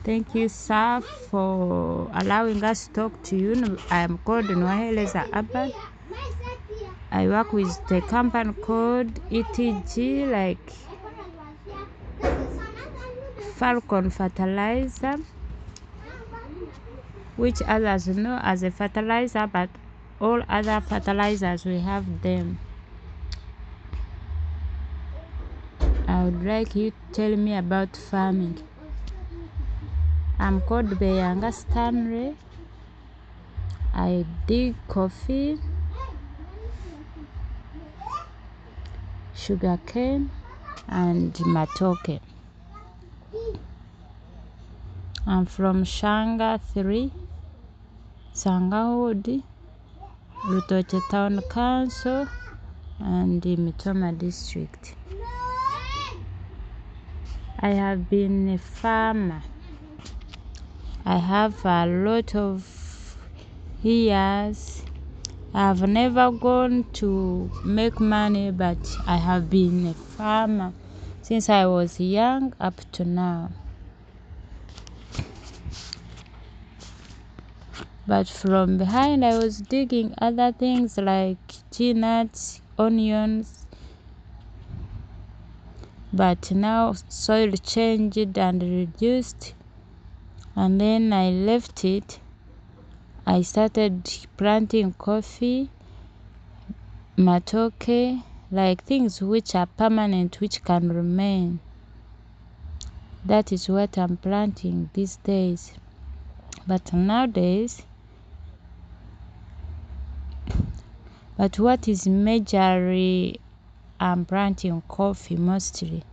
Thank you, sir, for allowing us to talk to you. I am called Noheleza Abba. I work with the company called ETG, like Falcon Fertilizer, which others know as a fertilizer, but all other fertilizers we have them. I would like you to tell me about farming. I'm called Beyanga Stanley. I dig coffee, sugarcane, and matoke. I'm from Shanga 3, Sangahodi, Rutoche Town Council, and the Mitoma District. I have been a farmer. I have a lot of years. I've never gone to make money, but I have been a farmer since I was young up to now. But from behind, I was digging other things like peanuts, onions. But now soil changed and reduced, and then I left it. I started planting coffee, matoke, like things which are permanent, which can remain. That is what I'm planting these days. But nowadays, what is majorly, I'm planting coffee mostly.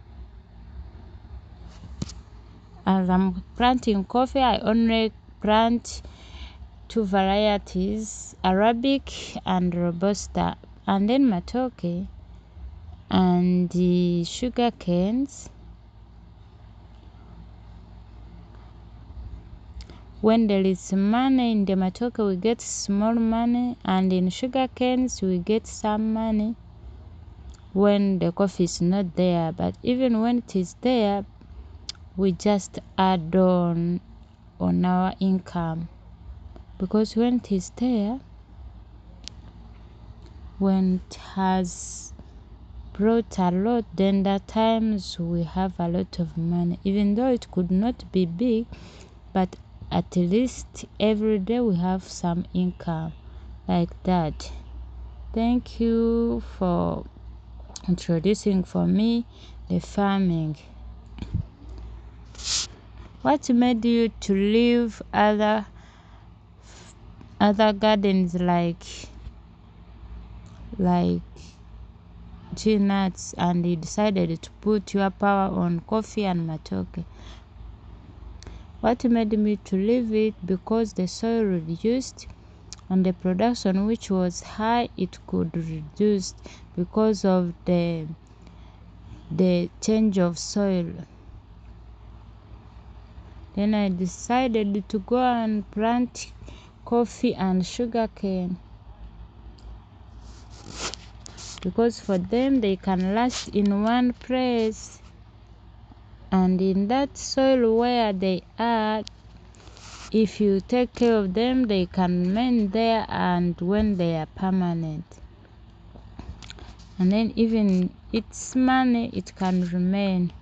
As I'm planting coffee, I only plant 2 varieties, Arabic and Robusta, and then matoke and the sugar canes. When there is money in the matoke, we get small money, and in sugar canes, we get some money when the coffee is not there. But even when it is there, we just add on our income, because when it is there, when it has brought a lot, then at times we have a lot of money, even though it could not be big, but at least every day we have some income like that. Thank you for introducing for me the farming. What made you to leave other gardens like peanuts, and you decided to put your power on coffee and matoke? What made me to leave it? Because the soil reduced, and the production, which was high, it could reduce because of the change of soil. Then I decided to go and plant coffee and sugarcane, because for them they can last in one place, and in that soil where they are, if you take care of them, they can remain there, and when they are permanent, and then even its money, it can remain.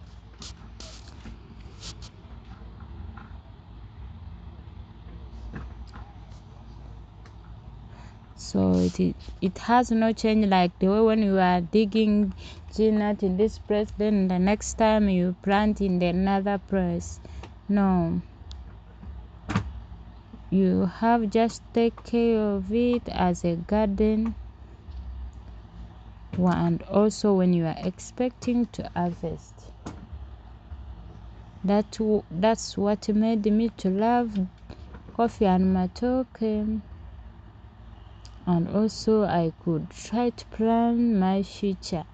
So it has no change like the way when you are digging peanut in this place, then the next time you plant in another place. No, you have just take care of it as a garden, and also when you are expecting to harvest. That's what made me to love coffee and matoke. And also I could try to plan my future.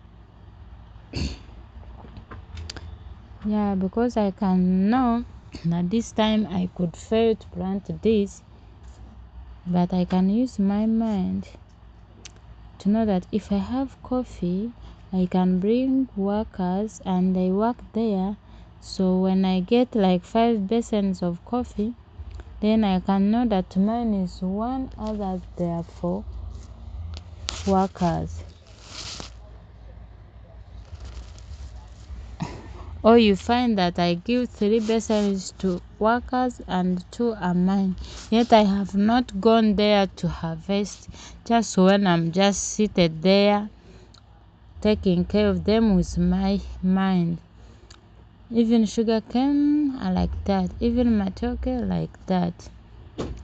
Yeah, because I can know that this time I could fail to plant this, but I can use my mind to know that if I have coffee, I can bring workers and they work there, So when I get like 5 basins of coffee, then I can know that mine is one, others there are 4 workers. Or you find that I give 3 basins to workers and 2 are mine. Yet I have not gone there to harvest. Just when I'm just seated there, taking care of them with my mind. Even sugarcane are like that. Even matoke like that.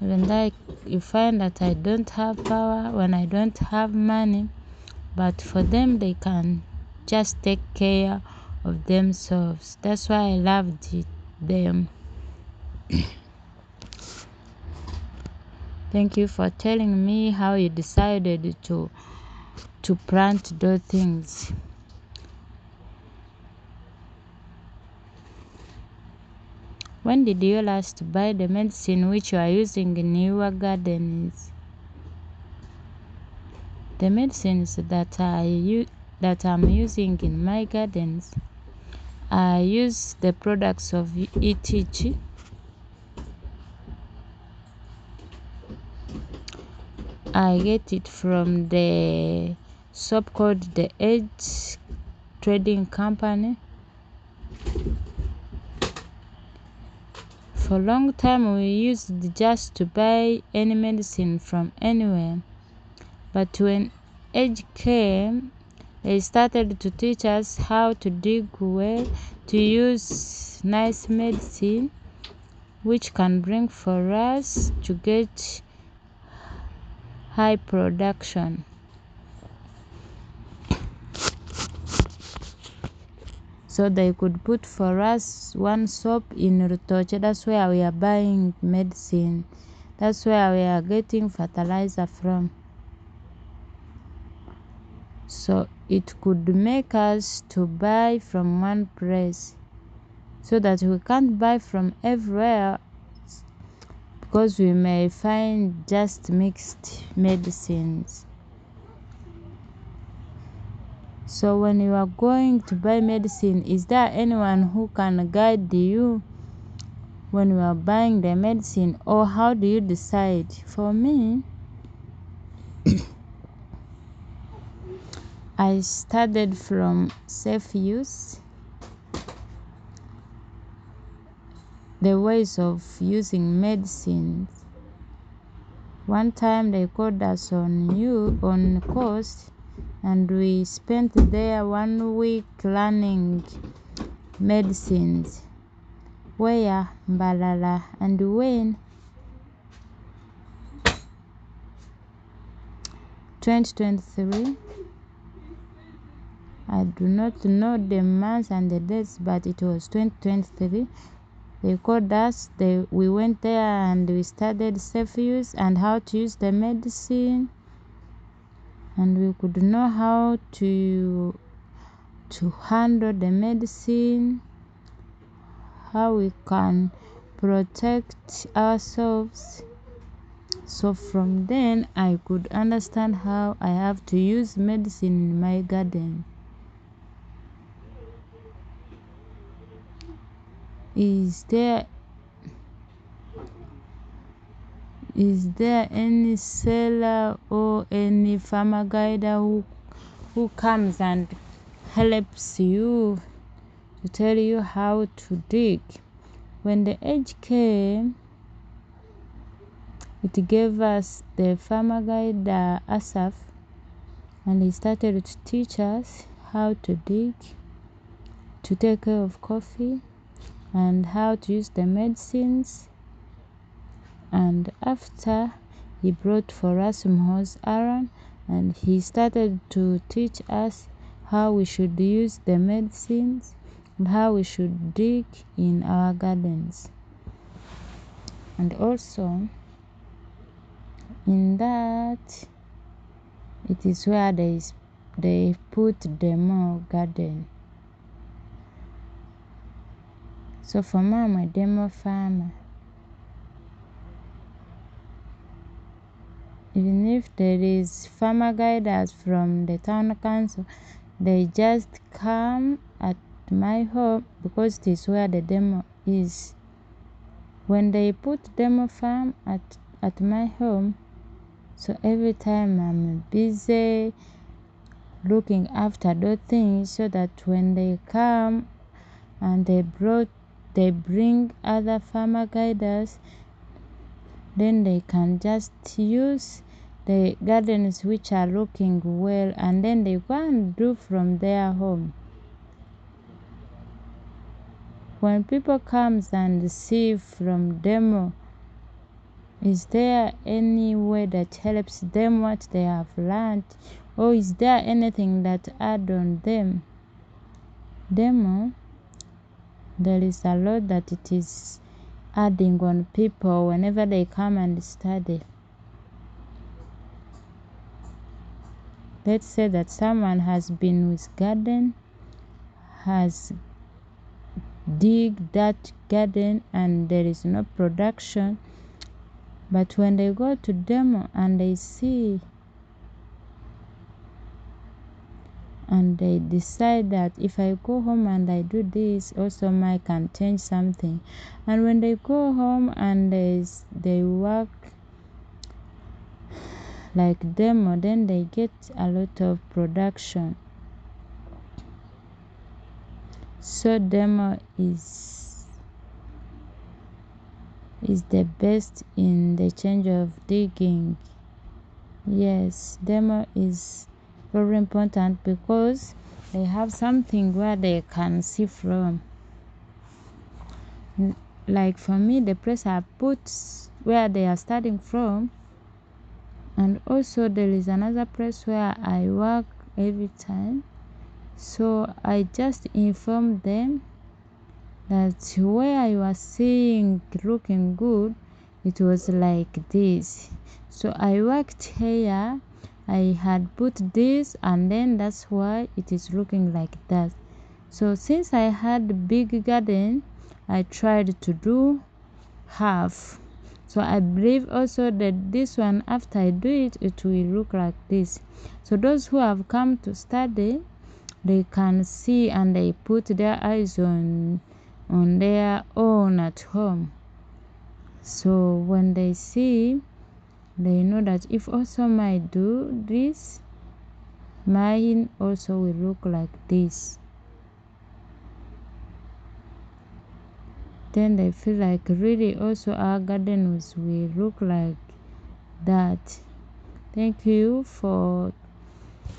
Even though you find that I don't have power when I don't have money, but for them they can just take care of themselves. That's why I loved them. Thank you for telling me how you decided to plant those things. When did you last buy the medicine which you are using in your gardens? The medicines that I'm using in my gardens, I use the products of ETG. I get it from the shop called the Edge Trading Company. For a long time we used just to buy any medicine from anywhere. But when Edge came, they started to teach us how to dig well, to use nice medicine, which can bring for us to get high production. So they could put for us one soap in Rutoche. That's where we are buying medicine. That's where we are getting fertilizer from. So it could make us to buy from one place, so that we can't buy from everywhere, because we may find just mixed medicines. So when you are going to buy medicine, is there anyone who can guide you when you are buying the medicine, or how do you decide? For me, I started from safe use, the ways of using medicines. One time they called us on course, and we spent there 1 week learning medicines. Where, Mbalala, and when? 2023. I do not know the months and the dates, but it was 2023. They called us, we went there and we studied safe use and how to use the medicine, and we could know how to handle the medicine, how we can protect ourselves. So from then I could understand how I have to use medicine in my garden. Is there any seller or any farmer guide who comes and helps you to tell you how to dig? When the Edge came, it gave us the farmer guide Asaf, and he started to teach us how to dig, to take care of coffee, and how to use the medicines. And after, he brought for us Mhoz Aaron, and he started to teach us how we should use the medicines and how we should dig in our gardens. And also, in that, it is where they put the demo garden. So for me, I'm a demo farmer. Even if there is farmer guiders from the town council, they just come at at my home, because it is where the demo is. When they put demo farm at my home, so every time I'm busy looking after those things, so that when they come and they bring other farmer guiders, then they can just use the gardens which are looking well, and then they go and do from their home. When people comes and see from demo, is there any way that helps them what they have learned, or is there anything that add on them? Demo, there is a lot that it is adding on people whenever they come and study. Let's say that someone has been with garden, has dig that garden, and there is no production, but when they go to demo and they see and they decide that if I go home and I do this, also I can change something. And when they go home and they work like demo, then they get a lot of production. So demo is the best in the change of digging. Yes, demo is very important because they have something where they can see from. Like for me, the place I put where they are starting from, and also there is another place where I work every time. So I just inform them that where I was seeing looking good, it was like this. So I worked here, I had put this, and then that's why it is looking like that. So since I had a big garden, I tried to do half. So I believe also that this one, after I do it, it will look like this. So those who have come to study, they can see and they put their eyes on their own at home. So when they see, they know that if also might do this, mine also will look like this. Then they feel like really also our gardens will look like that. Thank you for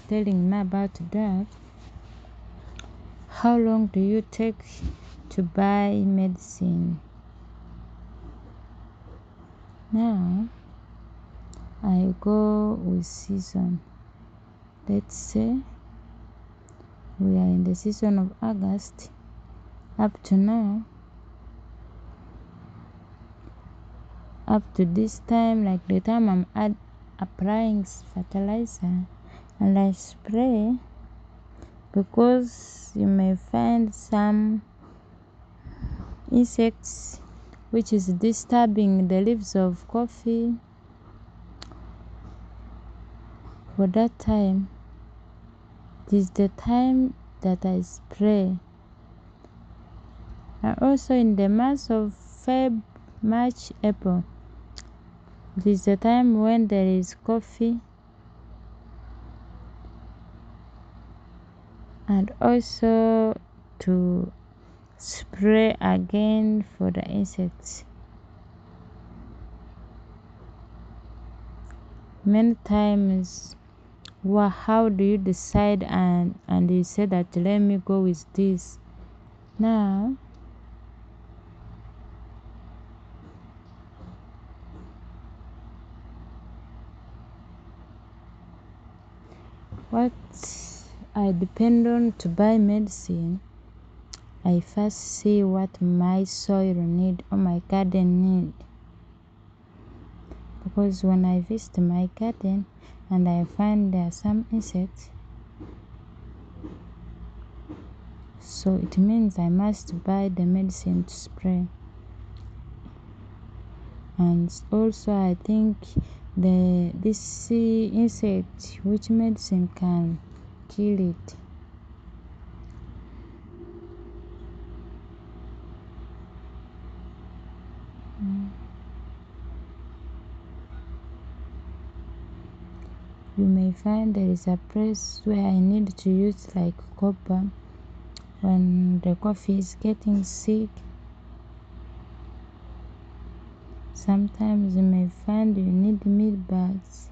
telling me about that. How long do you take to buy medicine? Now I go with season. Let's say we are in the season of August. Up to now, up to this time, like the time I'm applying fertilizer and I spray, because you may find some insects which is disturbing the leaves of coffee. For that time, it is the time that I spray. And also in the months of Feb, March, April, it is the time when there is coffee, and also to spray again for the insects. Many times, how do you decide and you say that let me go with this? Now what I depend on to buy medicine, I first see what my soil need or my garden need. Because when I visit my garden and I find there are some insects, so it means I must buy the medicine to spray. And also I think this insect, which medicine can kill it. you may find there is a place where I need to use like copper when the coffee is getting sick. Sometimes you may find you need milk bags.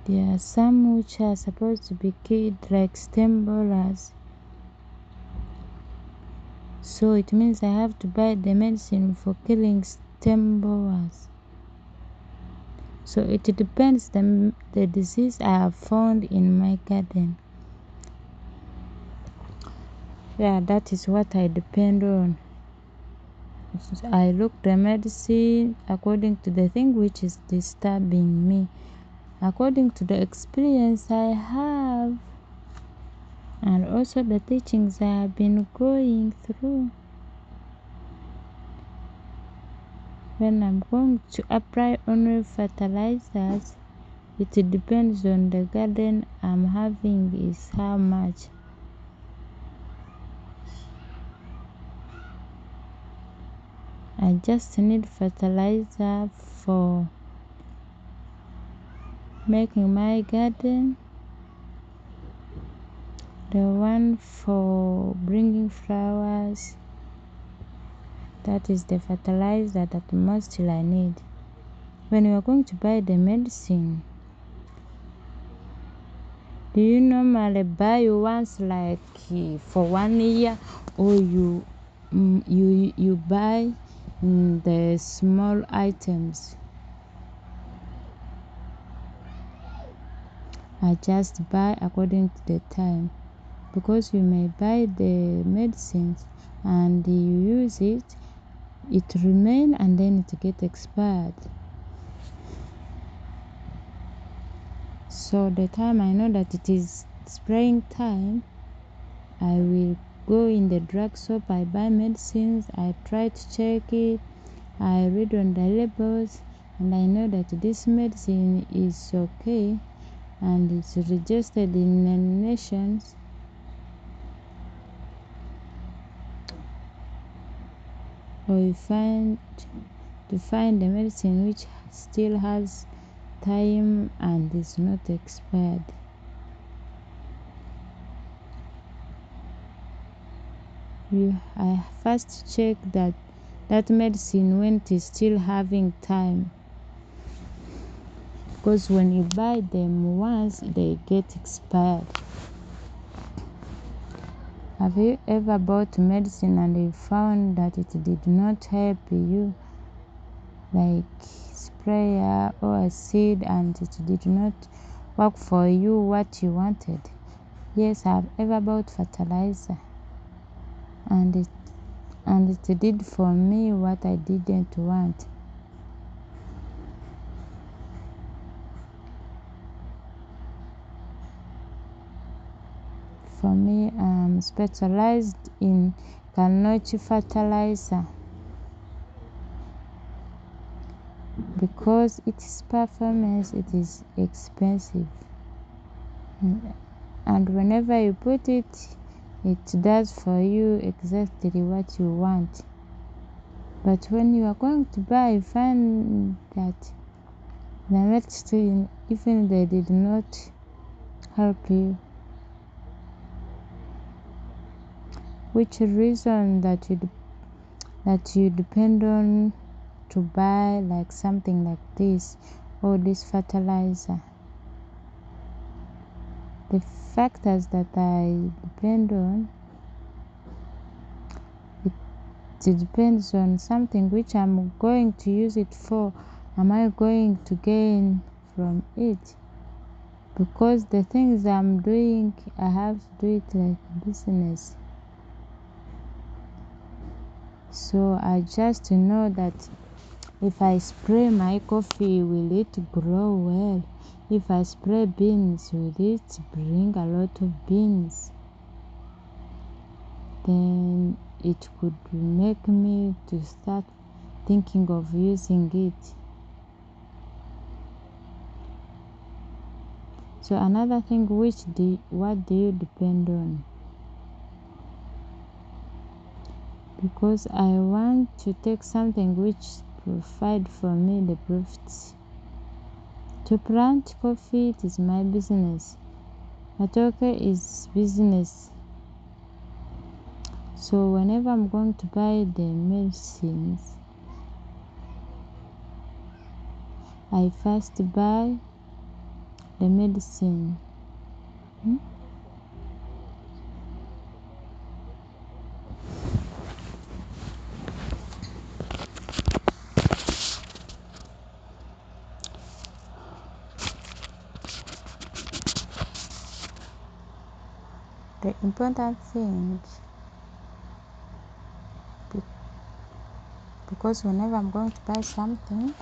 There are some which are supposed to be killed like stem borers. So it means I have to buy the medicine for killing stem borers. So it depends the disease I have found in my garden. Yeah, that is what I depend on. I look the medicine according to the thing which is disturbing me, according to the experience I have, and also the teachings I have been going through. When I'm going to apply only fertilizers, it depends on the garden I'm having is how much. I just need fertilizer for making my garden, the one for bringing flowers. That is the fertilizer that mostly I need. When you are going to buy the medicine, do you normally buy once like for 1 year, or you buy the small items? I just buy according to the time, because you may buy the medicines and you use it, it remain and then it get expired. So the time I know that it is spraying time, I will go in the drug shop, I buy medicines, I try to check it, I read on the labels, and I know that this medicine is okay and it's registered in the nations. Or you find the medicine which still has time and is not expired. I first check that medicine when it is still having time, because when you buy them once they get expired. Have you ever bought medicine and you found that it did not help you, like sprayer or a seed, and it did not work for you what you wanted? Yes, I've ever bought fertilizer and it did for me what I didn't want. For me, I'm specialized in Kanochi fertilizer because its performance, it is expensive, and whenever you put it, it does for you exactly what you want. But when you are going to buy, you find that the medicine, even they did not help you. Which reason that you depend on to buy like something like this or this fertilizer? The factors that I depend on, it depends on something which I'm going to use it for. Am I going to gain from it? Because the things I'm doing, I have to do it like business. So I just know that if I spray my coffee, will it grow well? If I spray beans, will it bring a lot of beans? Then it could make me to start thinking of using it. So another thing, what do you depend on? Because I want to take something which provide for me the profits. To plant coffee, it is my business. Matoke is business. So whenever I'm going to buy the medicines, I first buy the medicine. The important thing, because whenever I'm going to buy something,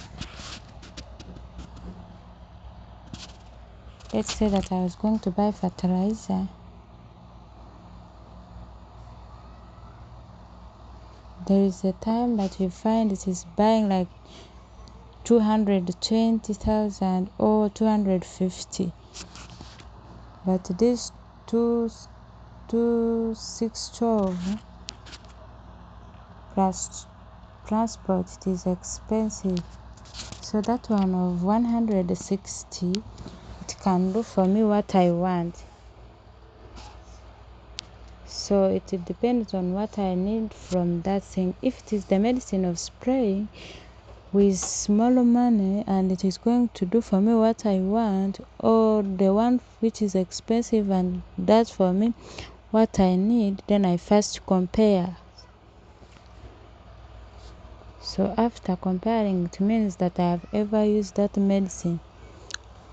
let's say that I was going to buy fertilizer, there is a time that you find it is buying like 220,000 or 250, but this 2612 plus transport, it is expensive. So that one of 160, it can do for me what I want. So it depends on what I need from that thing. If it is the medicine of spraying with small money and it is going to do for me what I want, or the one which is expensive and does for me what I need, then I first compare. So after comparing, it means that I have ever used that medicine.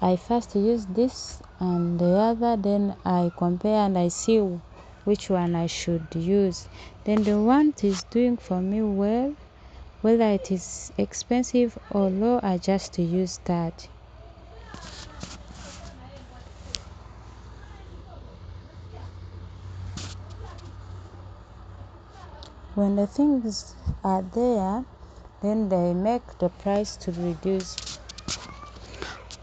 I first use this and the other, then I compare and I see which one I should use. Then the one that is doing for me well, whether it is expensive or low, I just use that. When the things are there, then they make the price to reduce.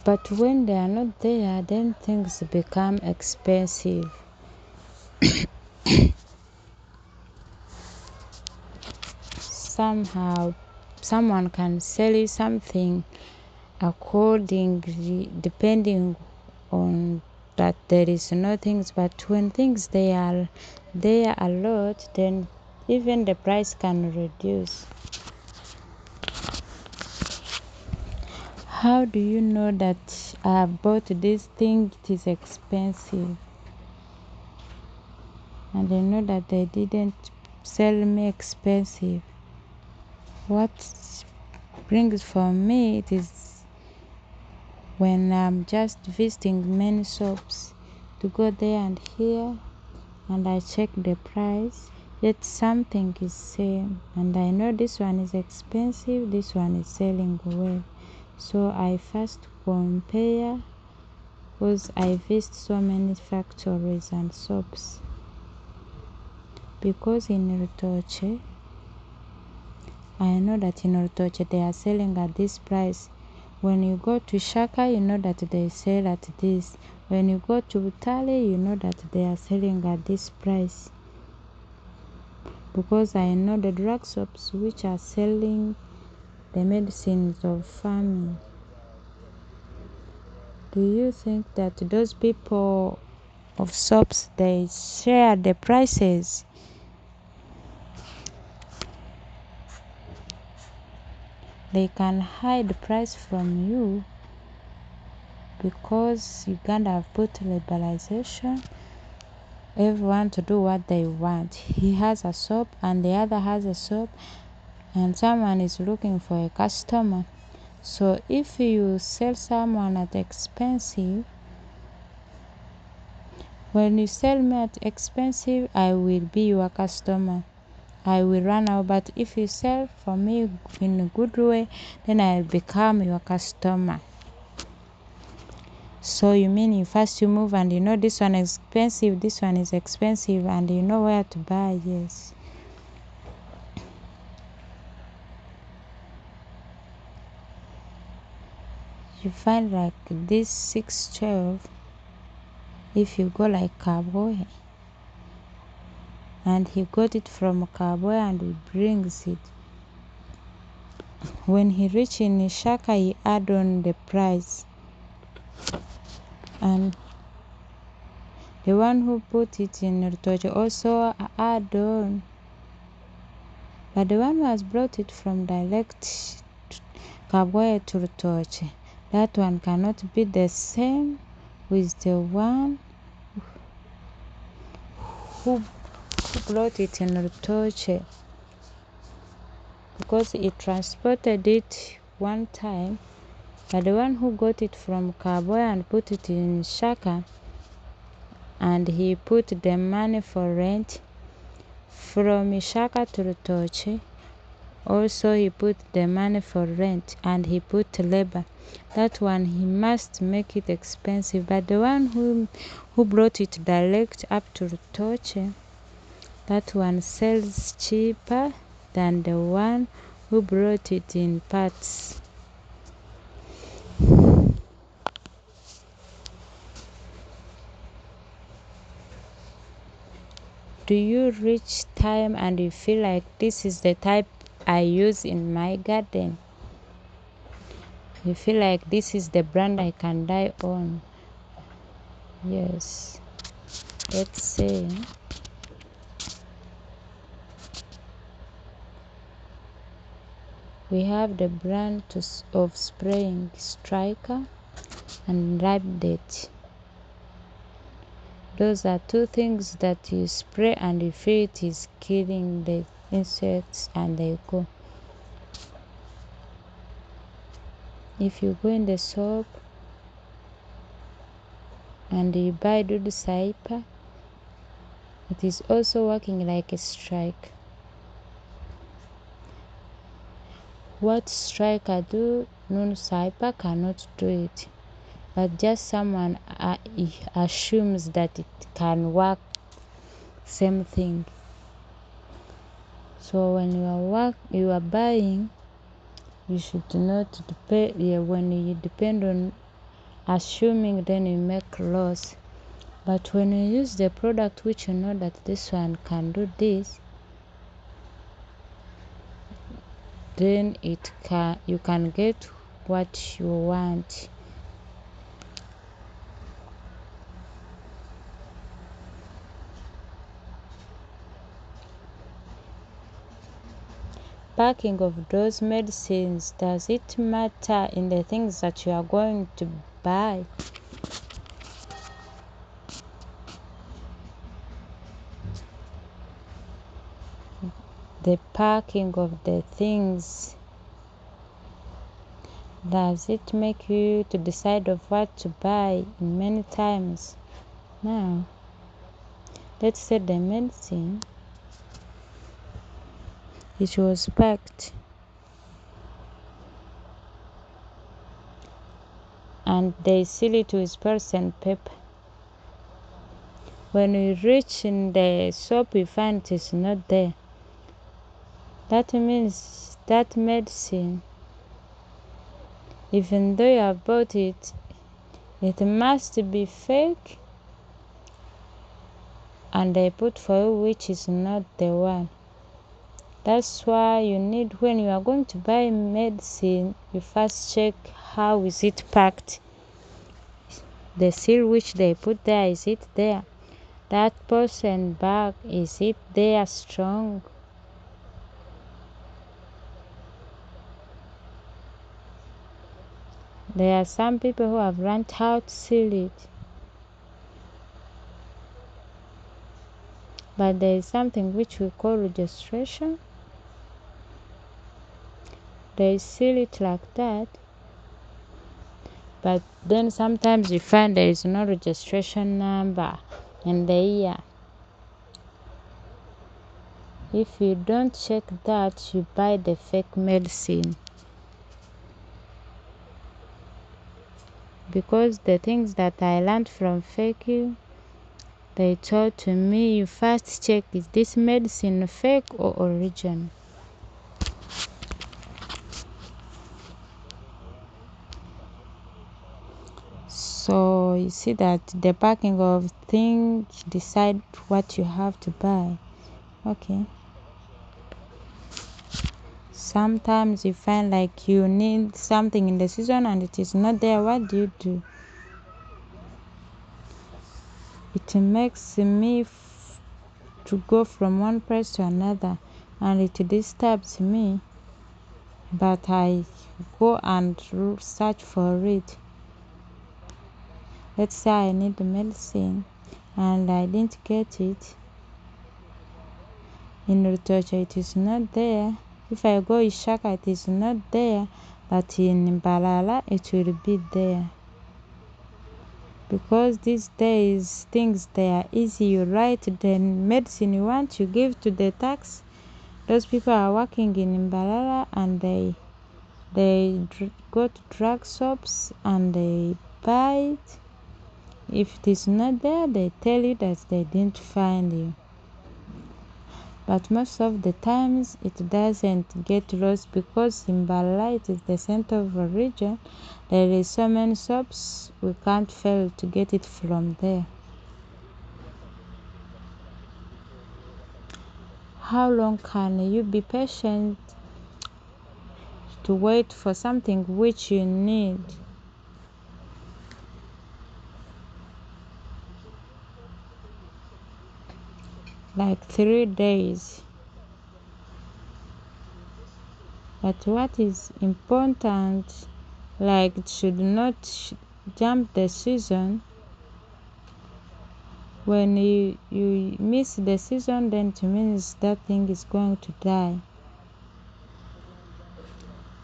But when they are not there, then things become expensive. Somehow, someone can sell you something accordingly, depending on that there is no things, but when things they are there a lot, then even the price can reduce. How do you know that I bought this thing, it is expensive, and I know that they didn't sell me expensive? What brings for me, it is when I'm just visiting many shops, to go there and here, and I check the price, yet something is same, and I know this one is expensive, this one is selling well. So I first compare, because I visit so many factories and shops. Because in Rutoche, I know that in Rutoche they are selling at this price. When you go to Shaka, you know that they sell at this. When you go to Butale, you know that they are selling at this price. Because I know the drug shops which are selling the medicines of farming. Do you think that those people of shops, they share the prices? They can hide the price from you because Uganda have put liberalization. Everyone to do what they want. He has a shop and the other has a shop, and someone is looking for a customer. So if you sell someone at expensive, when you sell me at expensive, I will be your customer. I will run out. But if you sell for me in a good way, then I'll become your customer. So you mean you first you move and you know this one is expensive, this one is expensive, and you know where to buy. Yes. You find like this 612, if you go like Kaboy, and he got it from Kaboy and he brings it, When he reached in Shaka, he add on the price, and the one who put it in Rutoche also add on. But the one who has brought it from direct Kabwe to Rutoche, that one cannot be the same with the one who brought it in Rutoche, because he transported it one time. But the one who got it from Kabwe and put it in Shaka, and he put the money for rent from Ishaka to Rutoche. Also, he put the money for rent, and he put labor. That one, he must make it expensive. But the one who brought it direct up to Rutoche, that one sells cheaper than the one who brought it in parts. Do you reach time and you feel like this is the type I use in my garden? You feel like this is the brand I can die on? Yes. Let's say we have the brand of spraying Striker and Ripe Date. Those are two things that you spray and you feel it is killing the insects and they go. If you go in the shop and you buy Dudu Saipa, it is also working like a strike. What Striker do, Nunu Saipa cannot do it. But just someone assumes that it can work same thing. So when you are buying, you should not depend. When you depend on assuming, then you make loss. But when you use the product which you know that this one can do this, then you can get what you want. Packing of those medicines, does it matter in the things that you are going to buy? The packing of the things, does it make you to decide of what to buy many times? Now, let's say the medicine, it was packed and they seal it with percent paper. When we reach in the shop, we find it is not there. That means that medicine, even though you have bought it, it must be fake, and they put for you which is not the one. That's why you need, when you are going to buy medicine, you first check how is it packed. The seal which they put there, is it there? That person bag, is it there strong? There are some people who have learned how to seal it. But there is something which we call registration. They seal it like that. But then sometimes you find there is no registration number in the year. If you don't check that, you buy the fake medicine. Because the things that I learned from fake, they told to me, you first check, is this medicine fake or original? So you see that the packing of things decide what you have to buy. Okay. Sometimes you find like you need something in the season and it is not there. What do you do? It makes me to go from one place to another, and it disturbs me, but I go and search for it. Let's say I need medicine and I didn't get it in Rutocha, it is not there. If I go Ishaka, it is not there, but in Balala it will be there. Because these days things they are easy. You write the medicine you want, you give to the tax. Those people are working in Mbalala and they go to drug shops and they buy it. If it is not there, they tell you that they didn't find you. But most of the times it doesn't get lost, because in Mbalala it is the center of a region. There is so many shops, we can't fail to get it from there. How long can you be patient to wait for something which you need? Like 3 days. But what is important, like it should not jump the season. When you miss the season, then it means that thing is going to die.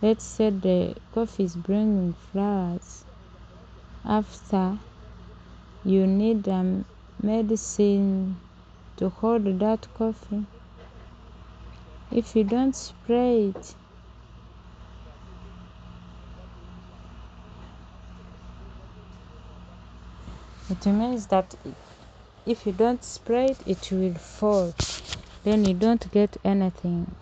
Let's say the coffee is bringing flowers. After, you need a medicine to hold that coffee. If you don't spray it, it means that if you don't spray it, it will fall. Then you don't get anything.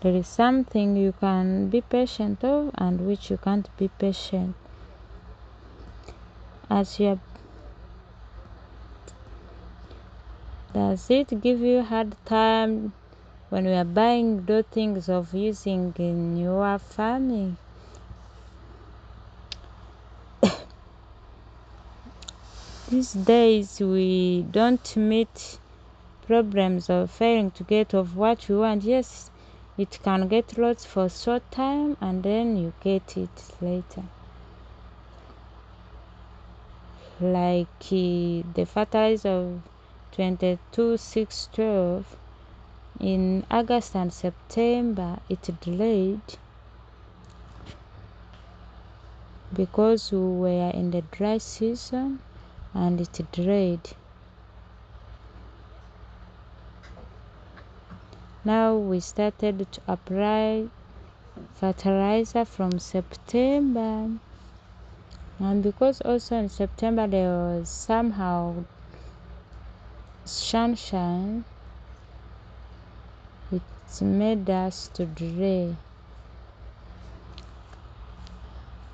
There is something you can be patient of and which you can't be patient. As you does it give you hard time when we are buying those things of using in your farming? These days we don't meet problems of failing to get of what we want. Yes, it can get lost for short time and then you get it later. Like the fertilizer of 22,612 in August and September, it delayed because we were in the dry season and it delayed. Now we started to apply fertilizer from September, and because also in September there was somehow sunshine, it made us to delay.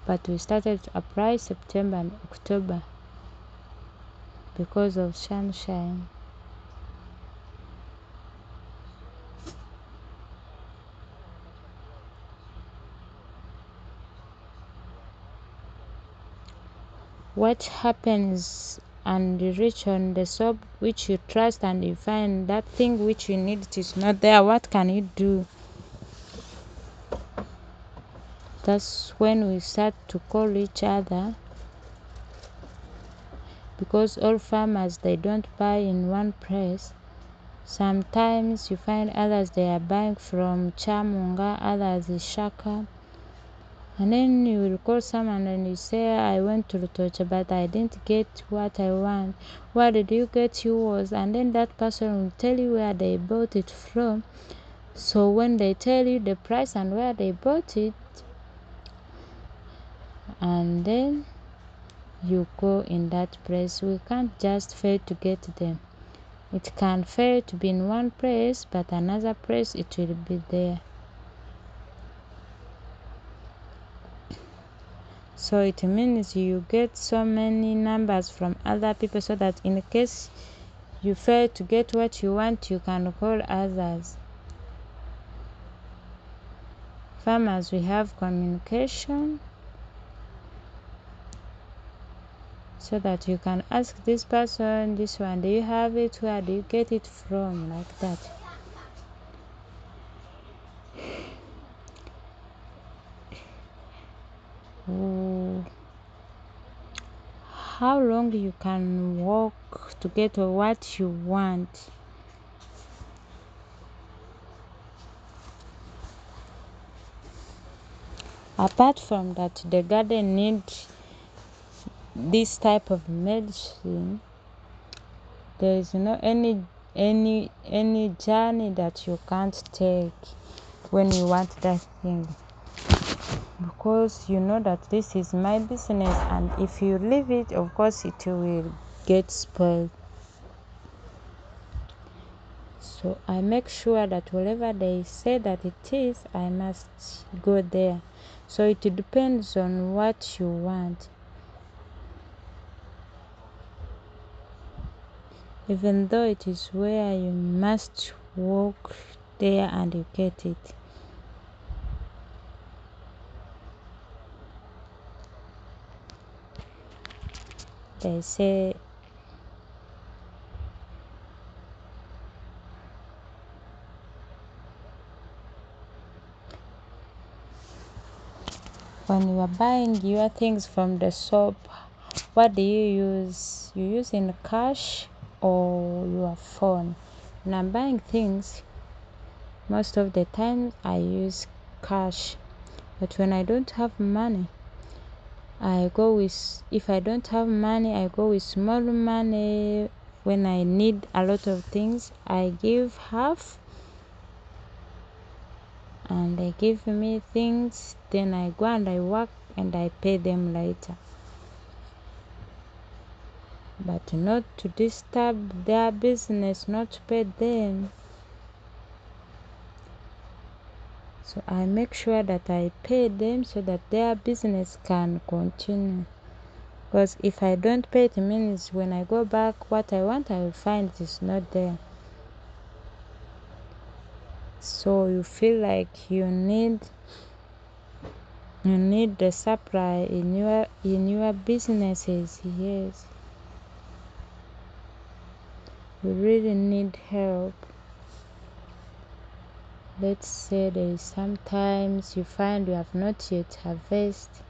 But we started to apply September and October because of sunshine. What happens and you reach on the shop which you trust and you find that thing which you need, it is not there? What can you do? That's when we start to call each other, because all farmers they don't buy in one place. Sometimes you find others they are buying from Chamunga, others is Shaka. And then you will call someone and you say, I went to Rutocha, but I didn't get what I want. What did you get yours? And then that person will tell you where they bought it from. So when they tell you the price and where they bought it, and then you go in that place, we can't just fail to get them. It can fail to be in one place, but another place it will be there. So it means you get so many numbers from other people, so that in case you fail to get what you want, you can call others. Farmers, we have communication, so that you can ask this person, this one, do you have it? Where do you get it from? Like that. How long you can walk to get what you want. Apart from that, the garden needs this type of medicine. There is no any journey that you can't take when you want that thing, because you know that this is my business, and if you leave it, of course it will get spoiled. So I make sure that wherever they say that it is, I must go there. So it depends on what you want. Even though it is where you must walk there and you get it. They say when you are buying your things from the shop, what do you use? You use in cash or your phone? When I'm buying things, most of the time I use cash. But when I don't have money, if I don't have money, I go with small money. When I need a lot of things, I give half and they give me things, then I go and I work and I pay them later. But not to disturb their business, not to pay them. So I make sure that I pay them so that their business can continue. Because if I don't pay, it means when I go back, what I want, I will find it is not there. So you feel like you need the supply in your businesses. Yes, you really need help. Let's say there is sometimes you find you have not yet harvested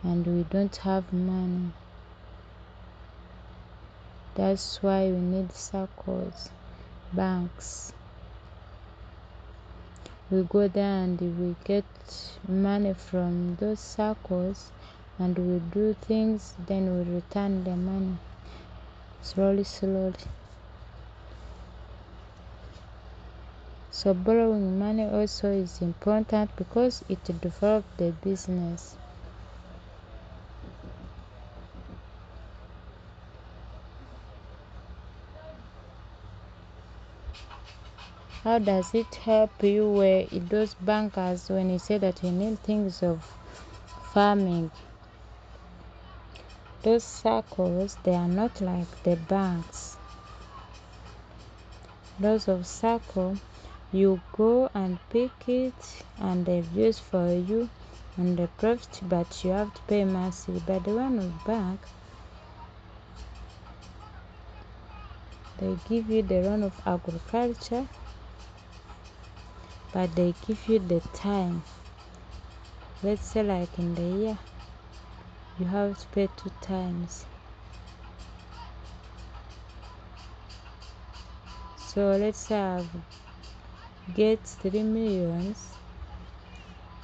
and we don't have money. That's why we need circles, banks. We go there and we get money from those circles and we do things, then we return the money slowly. So borrowing money also is important because it develops the business. How does it help you where those bankers, when you say that you need things of farming? Those circles, they are not like the banks. Those of circle, you go and pick it and they reduce for you and the profit, but you have to pay massive. But the one of bank, they give you the loan of agriculture, but they give you the time. Let's say like in the year, you have to pay 2 times. So let's say I get 3 millions.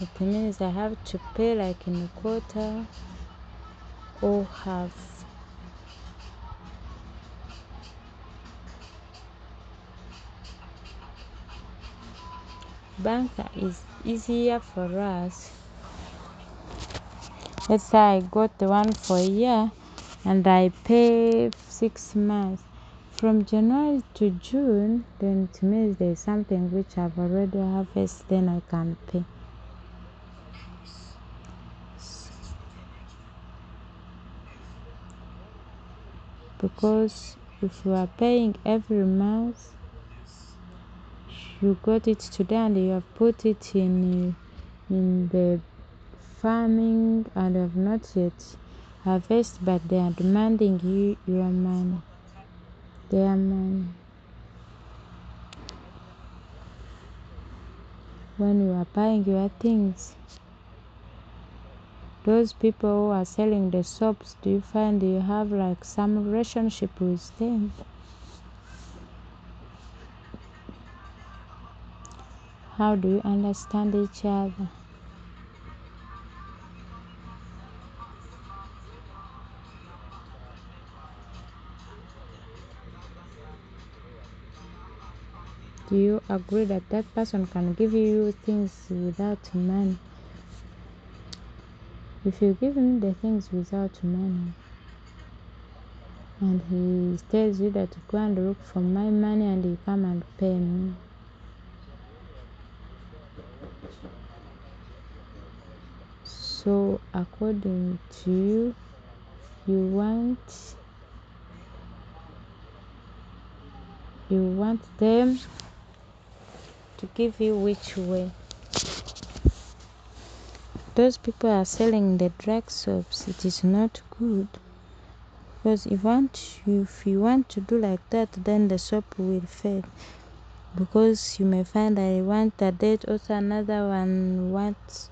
It means I have to pay like in a quarter or half. Bank is easier for us. Let's say I got the one for a year and I pay 6 months. From January to June, then it means there's something which I've already harvested, then I can pay. Because if you are paying every month, you got it today and you have put it in in the farming and have not yet harvest, but they are demanding you your money, their money. When you are buying your things, those people who are selling the soaps, do you find you have like some relationship with them? How do you understand each other? Do you agree that that person can give you things without money? If you give him the things without money, and he tells you that go and look for my money and you come and pay me, so according to you, you want them to give you which way? Those people are selling the drug soaps. It is not good, because if you want to do like that, then the soap will fail, because you may find I want a date, also another one wants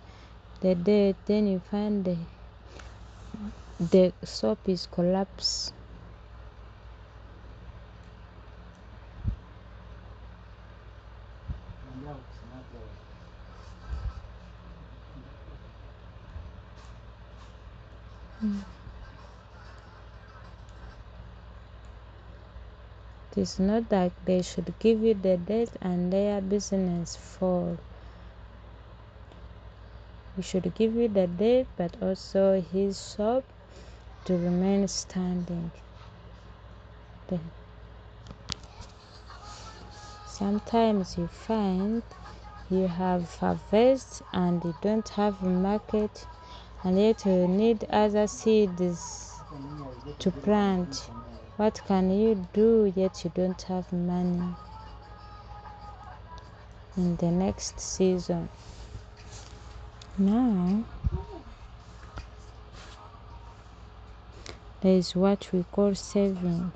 the date, then you find the soap is collapsed. It is not that they should give you the date and their business fall. He should give you the date, but also his shop to remain standing. Sometimes you find you have harvest and you don't have a market, and yet you need other seeds to plant. What can you do, yet you don't have money in the next season? Now, there is what we call saving.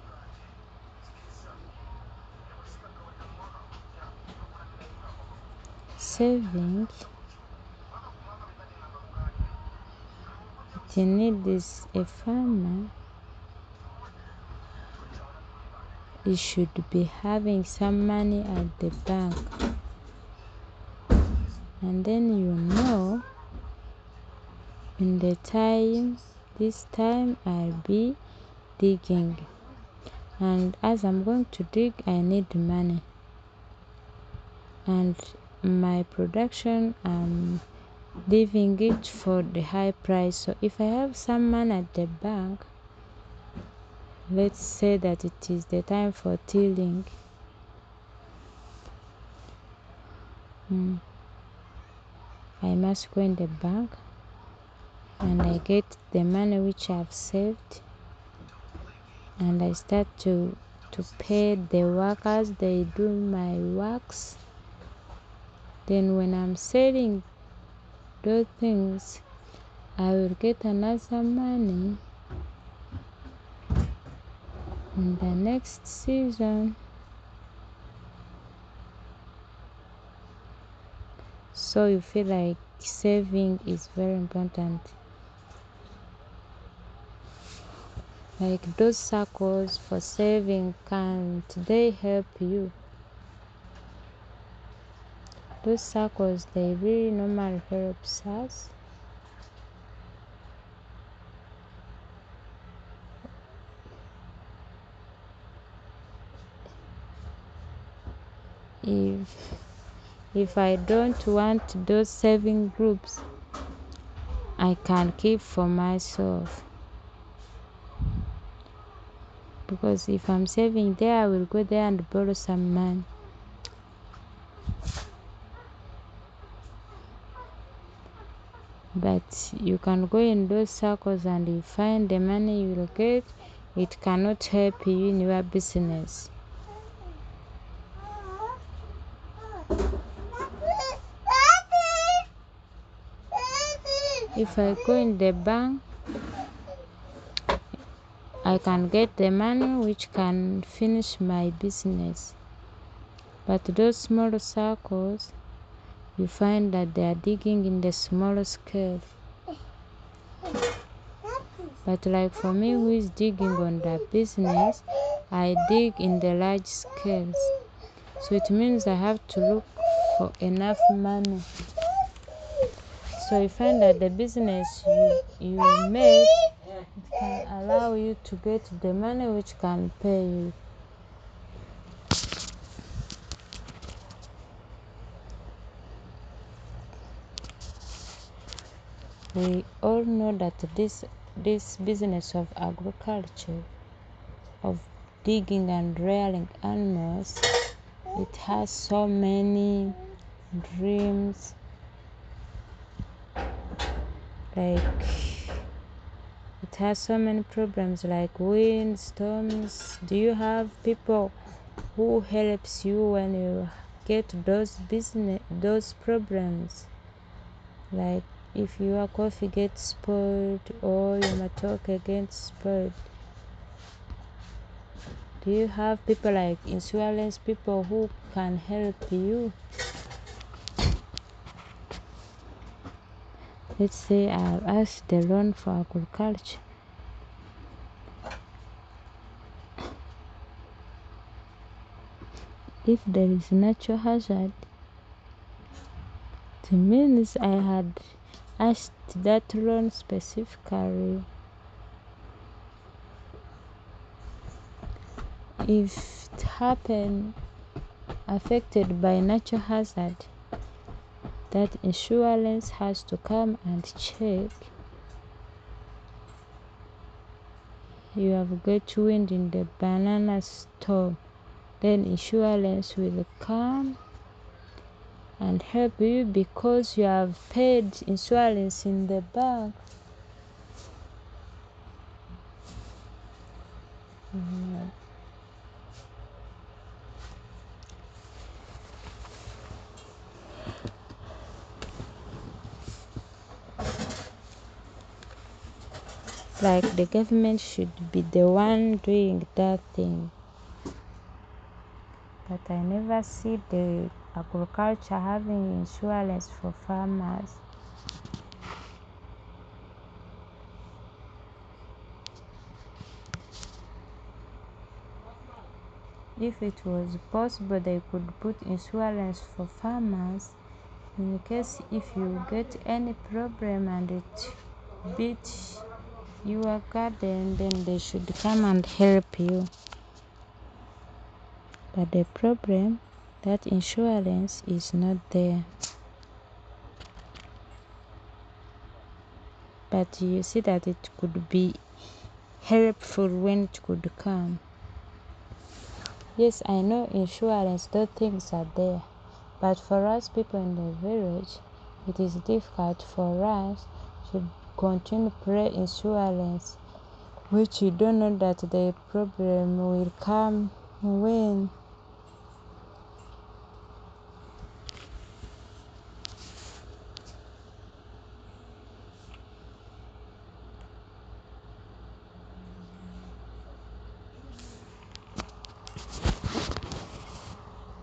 Saving, you need is a farmer. You should be having some money at the bank, and then in this time I'll be digging, and as I'm going to dig, I need money, and my production, I'm leaving it for the high price. So if I have some money at the bank, let's say that it is the time for tilling, I must go in the bank and I get the money which I've saved, and I start to pay the workers. They do my works. Then when I'm selling those things, I will get another money in the next season. So you feel like saving is very important. Like those circles for saving, can't they help you? Those circles, they really normally helps us. If I don't want those saving groups, I can keep for myself, because if I'm saving there, I will go there and borrow some money. But you can go in those circles and you find the money you will get, it cannot help you in your business. If I go in the bank, I can get the money which can finish my business. But those small circles, you find that they are digging in the small scale. But like for me, who is digging on the business, I dig in the large scales. So it means I have to look for enough money. So you find that the business you make, it can allow you to get the money which can pay you. We all know that this business of agriculture, of digging and rearing animals, it has so many dreams. Like, it has so many problems like wind, storms. Do you have people who helps you when you get those problems? Like if your coffee gets spoiled or your matoke gets spoiled, do you have people like insurance people who can help you? Let's say I've asked the loan for agriculture. If there is natural hazard, it means I had asked that loan specifically. If it happened affected by natural hazard, that insurance has to come and check. You have got wind in the banana storm, then insurance will come and help you because you have paid insurance in the bank. Like the government should be the one doing that thing. But I never see the agriculture having insurance for farmers. If it was possible, they could put insurance for farmers in case if you get any problem and it beats your garden, then they should come and help you. But the problem, that insurance is not there. But you see that it could be helpful when it could come. Yes, I know insurance, those things are there. But for us people in the village, it is difficult for us to continue pay insurance, which you don't know that the problem will come when.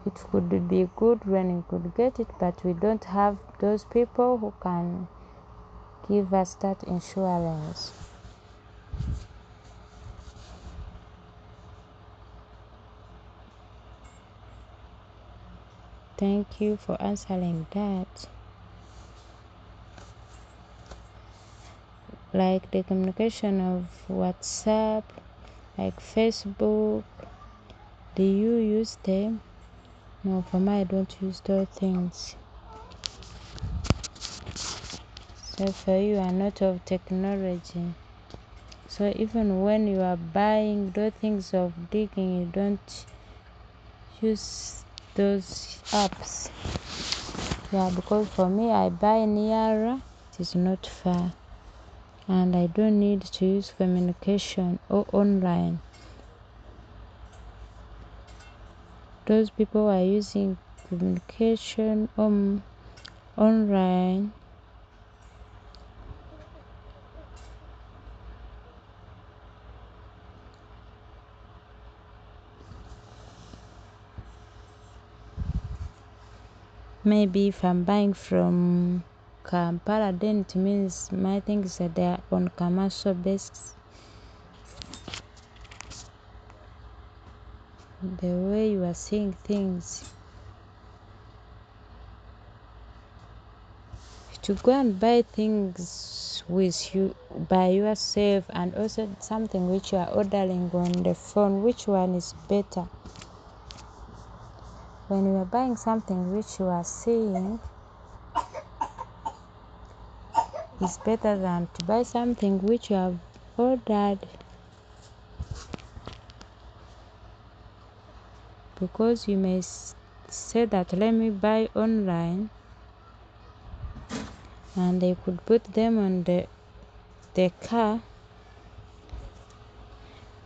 It could be good when you could get it, but we don't have those people who can give us that insurance. Thank you for answering that. Like the communication of WhatsApp, like Facebook, do you use them? No, for me, I don't use those things. So for you are not of technology. So even when you are buying those things of digging, you don't use those apps. Yeah, because for me, I buy nearer, it is not far. And I don't need to use communication or online. Those people are using communication online. Maybe if I'm buying from Kampala, then it means my things are there on commercial basis. The way you are seeing things, to go and buy things with you by yourself, and also something which you are ordering on the phone, which one is better? When you are buying something which you are seeing, is better than to buy something which you have ordered, because you may say that let me buy online, and they could put them on the car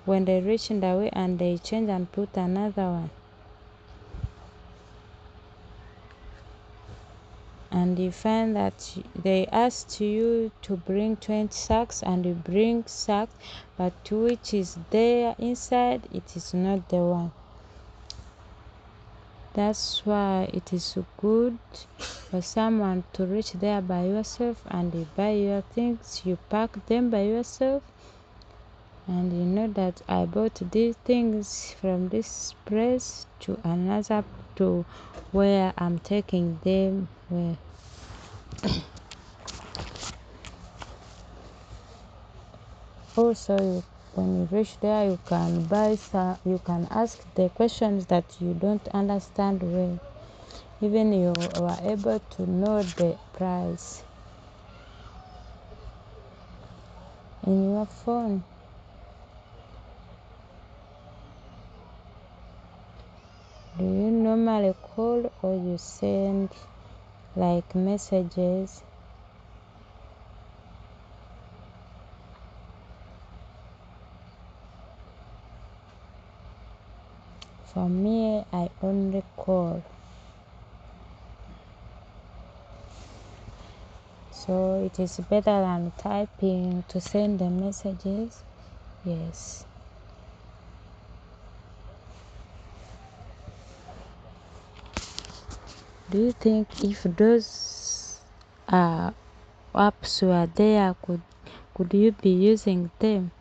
when they reach in the way, and they change and put another one, and you find that they asked you to bring 20 sacks and you bring sacks, but which is there inside, it is not the one. That's why it is good for someone to reach there by yourself, and you buy your things, you pack them by yourself, and you know that I bought these things from this place to another, to where I'm taking them. Where also, when you reach there, you can buy some, you can ask the questions that you don't understand well. Even you are able to know the price in your phone. Do you normally call or you send like messages? For me, I only call. So it is better than typing to send the messages. Yes. Do you think if those apps were there, could you be using them?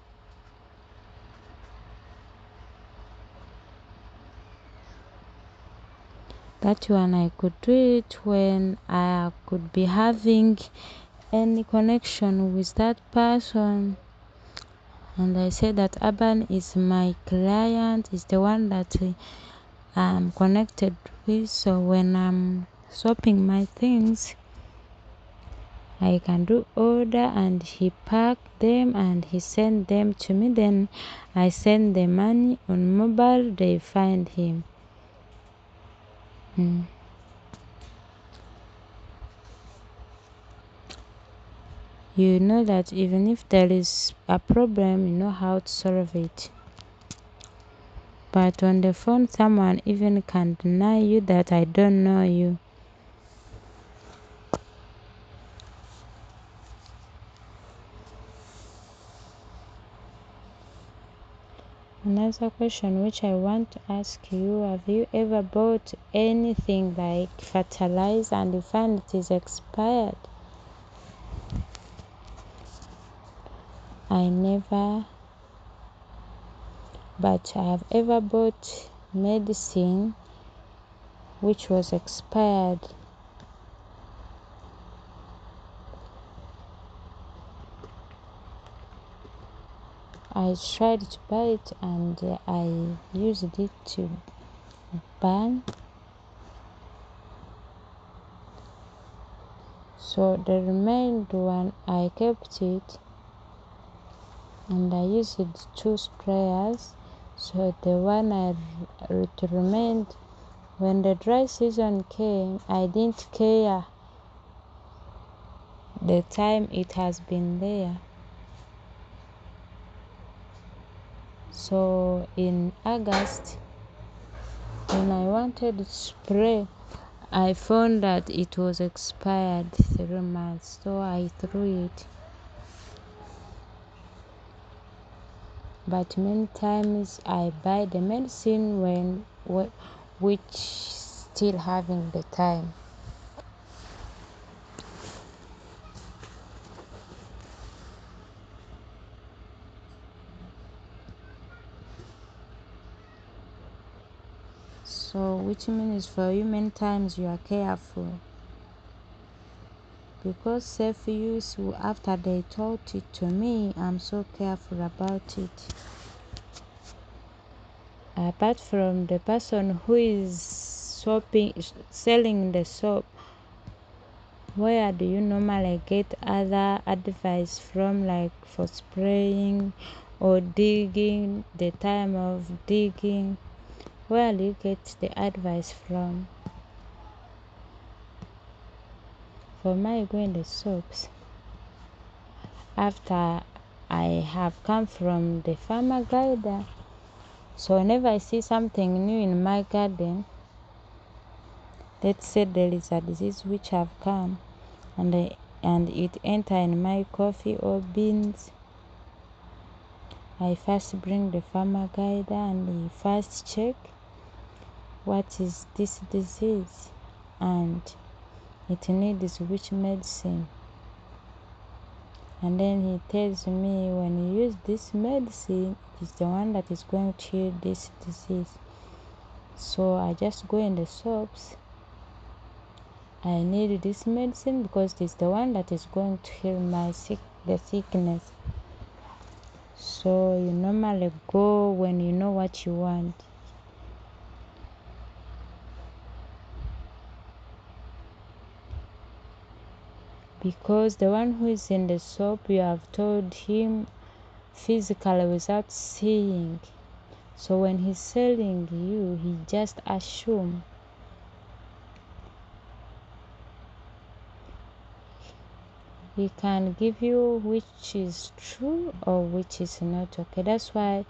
That one I could do it when I could be having any connection with that person, and I say that Urban is my client, is the one that I'm connected with. So when I'm shopping my things, I can do order and he pack them and he send them to me. Then I send the money on mobile, they find him. You know that even if there is a problem, you know how to solve it. But on the phone, someone even can deny you that I don't know you. Another question which I want to ask you, have you ever bought anything like fertilizer and you find it is expired? I never, but I have ever bought medicine which was expired. I tried to buy it and I used it to burn. So the remaining one, I kept it and I used 2 sprayers. So the one it remained, when the dry season came, I didn't care the time it has been there. So in August, when I wanted to spray, I found that it was expired 3 months, so I threw it. But many times I buy the medicine which still having the time. So which means for you many times you are careful, because safe use, after they taught it to me, I'm so careful about it. Apart from the person who is selling the soap, where do you normally get other advice from, like for spraying or digging, the time of digging? Where do you get the advice from? For my going the soaps, after I have come from the farmer guide, so whenever I see something new in my garden, let's say there is a disease which have come and it enter in my coffee or beans, I first bring the farmer guide and he first check what is this disease and it needs which medicine. And then he tells me, when you use this medicine, it's the one that is going to heal this disease. So I just go in the shops. I need this medicine because it's the one that is going to heal the sickness. So you normally go when you know what you want. Because the one who is in the shop, you have told him physically without seeing. So when he's selling you, he just assume. He can give you which is true or which is not okay. That's why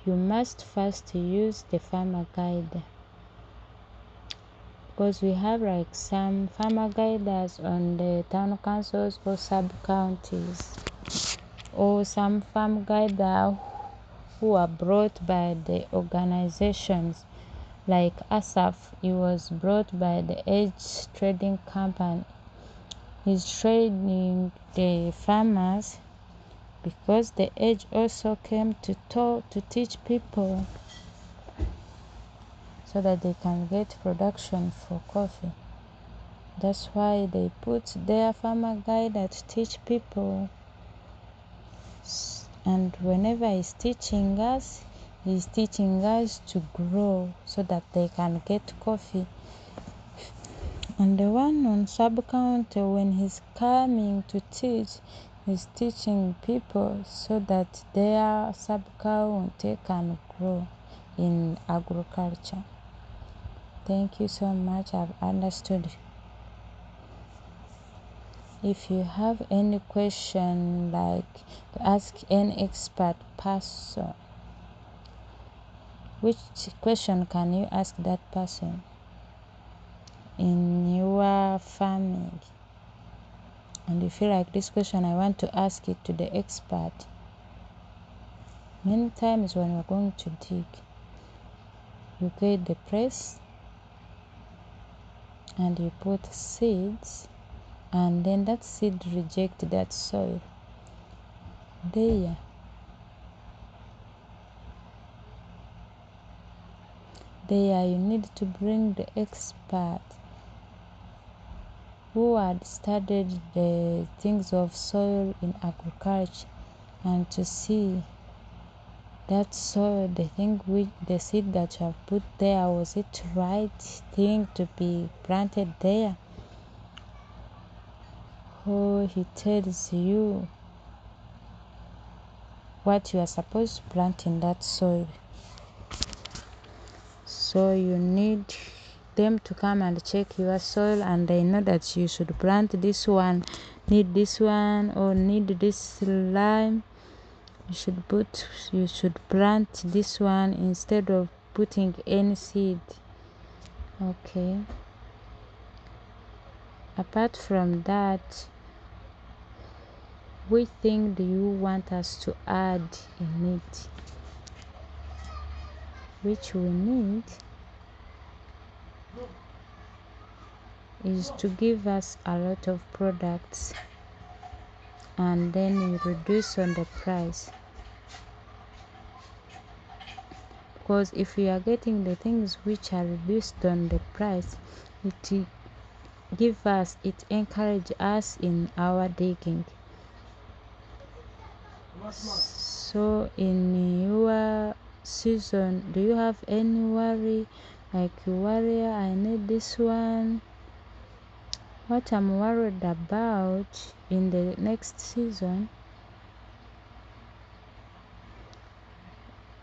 you must first use the farmer guide. Because we have like some farmer guiders on the town councils or sub-counties, or some farm guider who are brought by the organizations. Like Asaf, he was brought by the Edge Trading Company. He's trading the farmers because the Edge also came to teach people so that they can get production for coffee. That's why they put their farmer guide to teach people. And whenever he's teaching us to grow so that they can get coffee. And the one on sub-county, when he's coming to teach, he's teaching people so that their sub-county can grow in agriculture. Thank you so much. I've understood. If you have any question, like to ask any expert person, which question can you ask that person in your farming? And you feel like this question, I want to ask it to the expert. Many times when you're going to dig, you get the press and you put seeds, and then that seed reject that soil. There you need to bring the expert who had studied the things of soil in agriculture, and to see that soil, the seed that you have put there, was it right thing to be planted there? Or he tells you what you are supposed to plant in that soil. So you need them to come and check your soil, and they know that you should plant this one, need this one, or need this lime. You should plant this one instead of putting any seed. Okay. Apart from that, which thing do you want us to add in it? Which we need is to give us a lot of products, and then you reduce on the price. because if we are getting the things which are reduced on the price, it encourage us in our digging. So in your season, do you have any worry, like you worry, I need this one? What I'm worried about in the next season,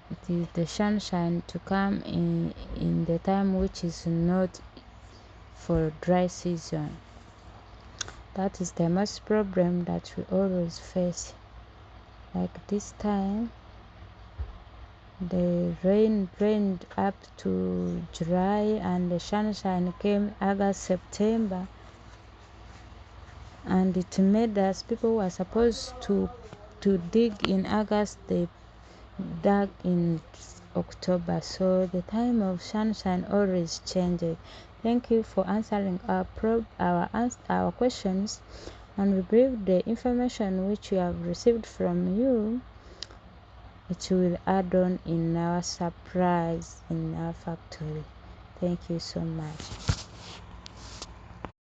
it is the sunshine to come in the time which is not for dry season. That is the most problem that we always face. Like this time, the rain rained up to July and the sunshine came August, September, and it made us, people who are supposed to dig in August, they dug in October. So the time of sunshine always changes. Thank you for answering our questions, and we believe the information which we have received from you, it will add on in our surprise in our factory. Thank you so much.